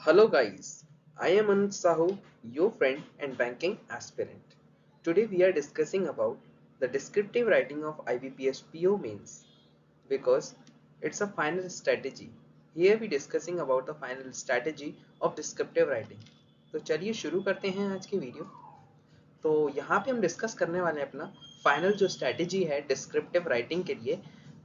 Hello guys, I am Anand Sahu, your friend and banking aspirant. Today we are discussing about the descriptive writing of IBPS PO mains because it's a final strategy. Here we discussing about the final strategy of descriptive writing. तो चलिए शुरू करते हैं आज की video. तो यहाँ पे हम डिस्कस करने वाले हैं अपना फाइनल जो स्ट्रैटेजी है डिस्क्रिप्टिव राइटिंग के लिए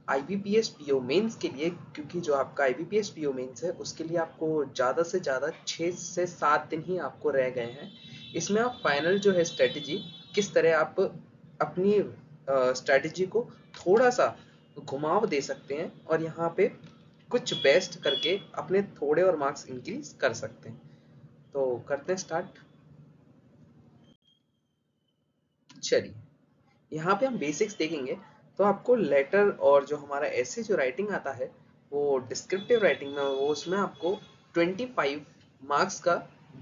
IBPS PO मेंस के लिए, क्योंकि जो आपका IBPS PO मेंस है उसके लिए आपको ज़्यादा से ज़्यादा 6 से 7 दिन ही आपको रह गए हैं। इसमें आप फाइनल जो है स्ट्रैटेजी किस तरह आप अपनी स्ट्रैटेजी को थोड़ा सा घुमाव दे सकते हैं और यहाँ पे कुछ बेस्ट करके अपने थोड़े और मार्क्स इंक्रीज कर सकते हैं। तो करते हैं स्टार्ट। चलिए यहाँ पे हम बेसिक्स देखेंगे। तो आपको लेटर और जो हमारा ऐसे जो राइटिंग आता है वो डिस्क्रिप्टिव राइटिंग में वो उसमें आपको 25 मार्क्स का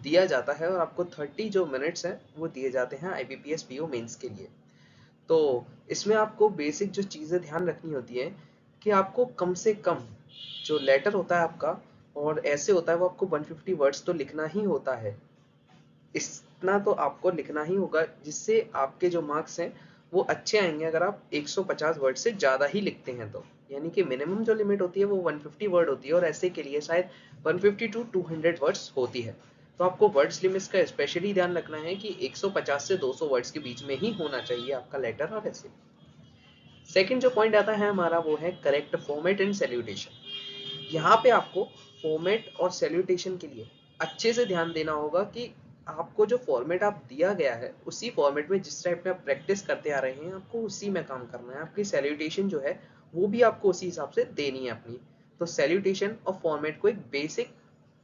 दिया जाता है और आपको 30 जो मिनट्स हैं वो दिए जाते हैं IBPS PO मेंस के लिए। तो इसमें आपको बेसिक जो चीज़ें ध्यान रखनी होती है कि आपको कम से कम जो लेटर होता है आपका और ऐसे होता है वो आपको 150 वर्ड्स तो लिखना ही होता है। इतना तो आपको लिखना ही होगा जिससे आपके जो मार्क्स हैं वो अच्छे आएंगे अगर आप 150 वर्ड से ज़्यादा ही लिखते हैं तो। यानी कि मिनिमम जो लिमिट होती है वो 150 वर्ड होती है और ऐसे के लिए शायद 150 टू 200 वर्ड्स होती है। तो आपको वर्ड्स लिमिट्स का स्पेशली ध्यान रखना है कि 150 से 200 वर्ड्स के बीच में ही होना चाहिए आपका लेटर और ऐसे। सेकंड जो पॉइंट आता है हमारा वो है करेक्ट फॉर्मेट एंड सैल्यूटेशन। यहाँ पे आपको फॉर्मेट और सैल्यूटेशन के लिए अच्छे से ध्यान देना होगा कि आपको जो फॉर्मेट आप दिया गया है उसी फॉर्मेट में जिस टाइप में आप प्रैक्टिस करते आ रहे हैं आपको उसी में काम करना है। आपकी सैल्यूटेशन जो है वो भी आपको उसी हिसाब से देनी है अपनी। तो सैल्यूटेशन और फॉर्मेट को एक बेसिक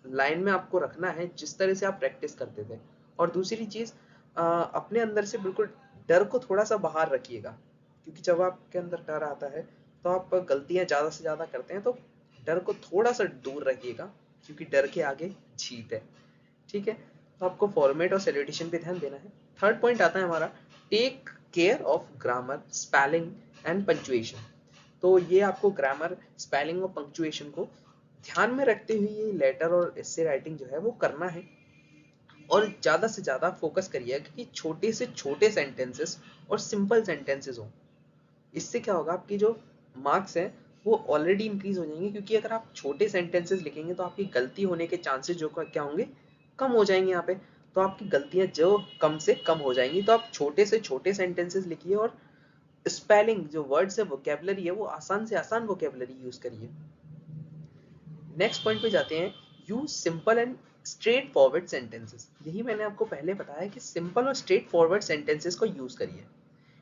लाइन में आपको रखना है जिस तरह से आप प्रैक्टिस करते थे। और दूसरी चीज अपने अंदर से बिल्कुल डर को थोड़ा सा बाहर रखिएगा, क्योंकि जब आपके अंदर डर आता है तो आप गलतियां ज्यादा से ज्यादा करते हैं। तो डर को थोड़ा सा दूर रखिएगा क्योंकि डर के आगे जीत है। ठीक है, तो आपको फॉर्मेट और सैल्यूटेशन पे ध्यान देना है। थर्ड पॉइंट आता है हमारा take care of grammar spelling and punctuation. तो ये आपको ग्रामर स्पेलिंग और पंक्चुएशन को ध्यान में रखते हुए ये लेटर और एसे राइटिंग जो है वो करना है। और ज़्यादा से ज़्यादा फोकस करिए कि छोटे से छोटे सेंटेंसेस और सिंपल सेंटेंसेस हों। इससे क्या होगा, आपकी जो मार्क्स हैं वो ऑलरेडी इंक्रीज हो जाएंगे, क्योंकि अगर आप छोटे सेंटेंसेस लिखेंगे तो आपकी गलती होने के चांसेस जो क्या होंगे, कम हो जाएंगे यहाँ पे। तो आपकी गलतियां जो कम से कम हो जाएंगी। तो आप छोटे से छोटे सेंटेंसेस लिखिए और स्पेलिंग जो वर्ड्स है वोकेबलरी है वो आसान से आसान वोकेबलरी यूज करिए। नेक्स्ट पॉइंट पे जाते हैं, use simple and straight forward sentences. यही मैंने आपको पहले बताया कि सिंपल और स्ट्रेट फॉरवर्ड सेंटेंसेस को यूज करिए।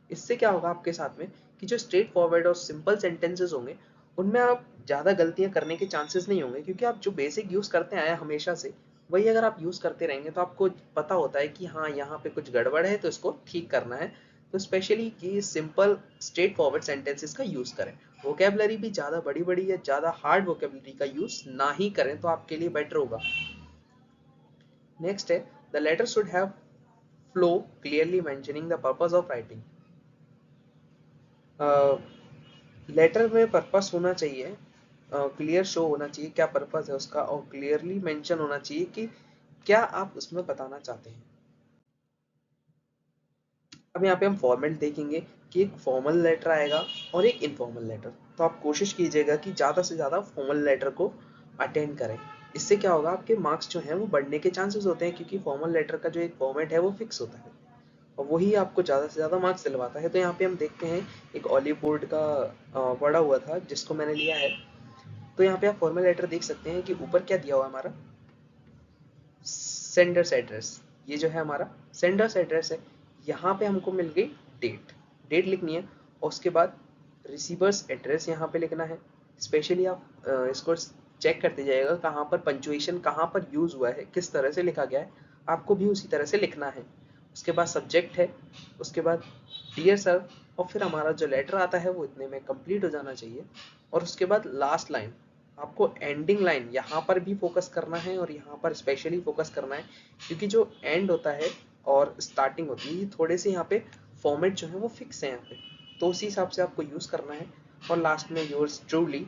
इससे क्या होगा आपके साथ में कि जो स्ट्रेट फॉरवर्ड और सिंपल सेंटेंसेस होंगे उनमें आप ज़्यादा गलतियां करने के चांसेस नहीं होंगे, क्योंकि आप जो बेसिक यूज़ करते आए हैं हमेशा से वही अगर आप यूज़ करते रहेंगे तो आपको पता होता है कि हाँ यहाँ पे कुछ गड़बड़ है तो इसको ठीक करना है। तो स्पेशली कि सिंपल स्ट्रेट फॉरवर्ड सेंटेंसेस का यूज़ करें। वोकेबलरी भी ज़्यादा बड़ी बड़ी या ज़्यादा हार्ड वोकेबलरी का यूज़ ना ही करें तो आपके लिए बेटर होगा। नेक्स्ट है the letter should have flow clearly mentioning the purpose of writing. Letter में पर्पस होना चाहिए, क्लियर शो होना चाहिए क्या पर्पस है उसका और क्लियरली मेंशन होना चाहिए कि क्या आप उसमें बताना चाहते हैं। अब यहाँ पे हम फॉर्मेट देखेंगे कि एक फॉर्मल लेटर आएगा और एक इनफॉर्मल लेटर। तो आप कोशिश कीजिएगा कि ज़्यादा से ज़्यादा फॉर्मल लेटर को अटेंड करें। इससे क्या होगा, आपके मार्क्स जो हैं वो बढ़ने के चांसेस होते हैं, क्योंकि फॉर्मल लेटर का जो एक फॉर्मेट है वो फिक्स होता है और वही आपको ज़्यादा से ज़्यादा मार्क्स दिलवाता है। तो यहाँ पे हम देखते हैं एक ऑलिव बोर्ड का पड़ा हुआ था जिसको मैंने लिया है। तो यहाँ पे आप फॉर्मल लेटर देख सकते हैं कि ऊपर क्या दिया हुआ हमारा सेंडर्स एड्रेस। ये जो है हमारा सेंडर्स एड्रेस है। यहाँ पे हमको मिल गई डेट, डेट लिखनी है और उसके बाद रिसीवर्स एड्रेस यहाँ पे लिखना है। स्पेशली आप इसको चेक करते जाइएगा कहाँ पर पंचुएशन कहाँ पर यूज हुआ है, किस तरह से लिखा गया है, आपको भी उसी तरह से लिखना है। उसके बाद सब्जेक्ट है, उसके बाद डियर सर, और फिर हमारा जो लेटर आता है वो इतने में कंप्लीट हो जाना चाहिए। और उसके बाद लास्ट लाइन, आपको एंडिंग लाइन यहाँ पर भी फोकस करना है और यहाँ पर स्पेशली फोकस करना है, क्योंकि जो एंड होता है और स्टार्टिंग होती है थोड़े से यहाँ पे फॉर्मेट जो है वो फिक्स है यहाँ पे। तो उसी हिसाब से आपको यूज़ करना है। और लास्ट में योर्स ट्रूली,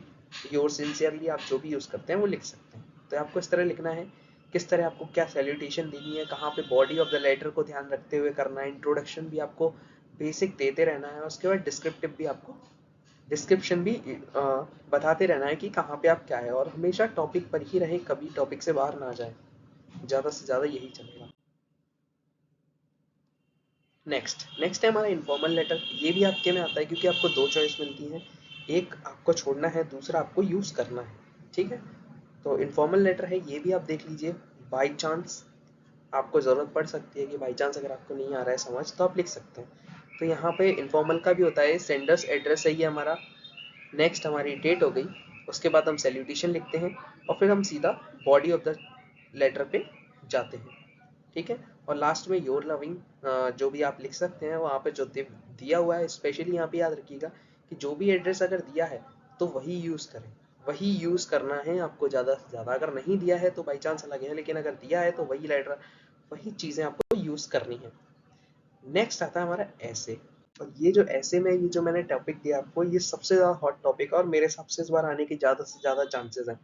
योर सिंसियरली आप जो भी यूज़ करते हैं वो लिख सकते हैं। तो आपको इस तरह लिखना है किस तरह आपको क्या सैल्यूटेशन देनी है, कहाँ पे बॉडी ऑफ द लेटर को ध्यान रखते हुए करना है, इंट्रोडक्शन भी आपको बेसिक देते रहना है, उसके बाद डिस्क्रिप्टिव भी आपको डिस्क्रिप्शन भी बताते रहना है कि कहाँ पे आप क्या है, और हमेशा टॉपिक पर ही रहे, कभी टॉपिक से बाहर ना जाए, ज़्यादा से ज़्यादा यही चलेगा। नेक्स्ट है हमारा इन्फॉर्मल लेटर। ये भी आपके में आता है क्योंकि आपको दो चॉइस मिलती है, एक आपको छोड़ना है, दूसरा आपको यूज़ करना है, ठीक है। तो इन्फॉर्मल लेटर है, ये भी आप देख लीजिए, बाई चांस आपको ज़रूरत पड़ सकती है कि बाई चांस अगर आपको नहीं आ रहा है समझ तो आप लिख सकते हैं। तो यहाँ पे इन्फॉर्मल का भी होता है, सेंडर्स एड्रेस है ये हमारा, नेक्स्ट हमारी डेट हो गई, उसके बाद हम सैल्यूटेशन लिखते हैं और फिर हम सीधा बॉडी ऑफ द लेटर पे जाते हैं, ठीक है। और लास्ट में योर लविंग जो भी आप लिख सकते हैं वहाँ पे जो दिया हुआ है, स्पेशली यहाँ पे याद रखिएगा कि जो भी एड्रेस अगर दिया है तो वही यूज़ करें, वही यूज़ करना है आपको ज़्यादा से ज़्यादा। अगर नहीं दिया है तो बाई चांस अलग है, लेकिन अगर दिया है तो वही लेटर, वही चीज़ें आपको यूज़ करनी है। नेक्स्ट आता है हमारा ऐसे। और ये जो ऐसे में ये जो मैंने टॉपिक दिया आपको, ये सबसे ज़्यादा हॉट टॉपिक है और मेरे हिसाब से इस बार आने के ज़्यादा से ज़्यादा चांसेस हैं।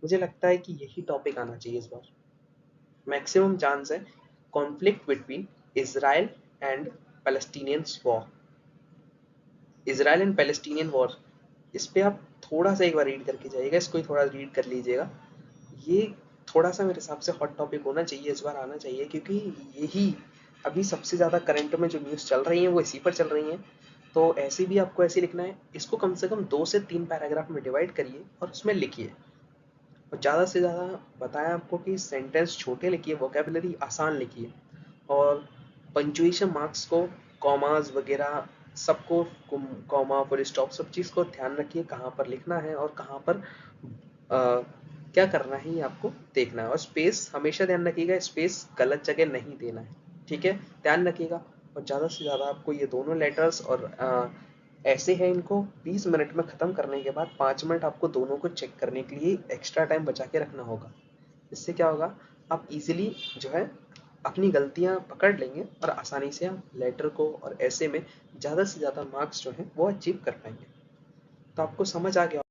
मुझे लगता है कि यही टॉपिक आना चाहिए इस बार, मैक्सिमम चांस है। Conflict between Israel and Palestinians war, Israel and Palestinian war. इस पे आप थोड़ा सा एक बार रीड करके जाइएगा, इसको ही थोड़ा रीड कर लीजिएगा। ये थोड़ा सा मेरे हिसाब से हॉट टॉपिक होना चाहिए, इस बार आना चाहिए, क्योंकि यही अभी सबसे ज़्यादा करंट में जो न्यूज़ चल रही हैं वो इसी पर चल रही हैं। तो ऐसे भी आपको ऐसे लिखना है, इसको कम से कम 2 से 3 पैराग्राफ में डिवाइड करिए और उसमें लिखिए, और ज़्यादा से ज़्यादा बताएं आपको कि सेंटेंस छोटे लिखिए, वोकेबलरी आसान लिखिए, और पंक्चुएशन मार्क्स को, कॉमास वगैरह सबको, कॉमा फुल स्टॉप सब चीज़ को ध्यान रखिए, कहाँ पर लिखना है और कहाँ पर क्या करना है, ये आपको देखना है। और स्पेस हमेशा ध्यान रखिएगा, स्पेस गलत जगह नहीं देना है, ठीक है, ध्यान रखिएगा। और ज़्यादा से ज़्यादा आपको ये दोनों लेटर्स और ऐसे हैं, इनको 20 मिनट में ख़त्म करने के बाद 5 मिनट आपको दोनों को चेक करने के लिए एक्स्ट्रा टाइम बचा के रखना होगा। इससे क्या होगा, आप इजीली जो है अपनी गलतियां पकड़ लेंगे और आसानी से आप लेटर को और ऐसे में ज़्यादा से ज़्यादा मार्क्स जो हैं वो अचीव कर पाएंगे। तो आपको समझ आ गया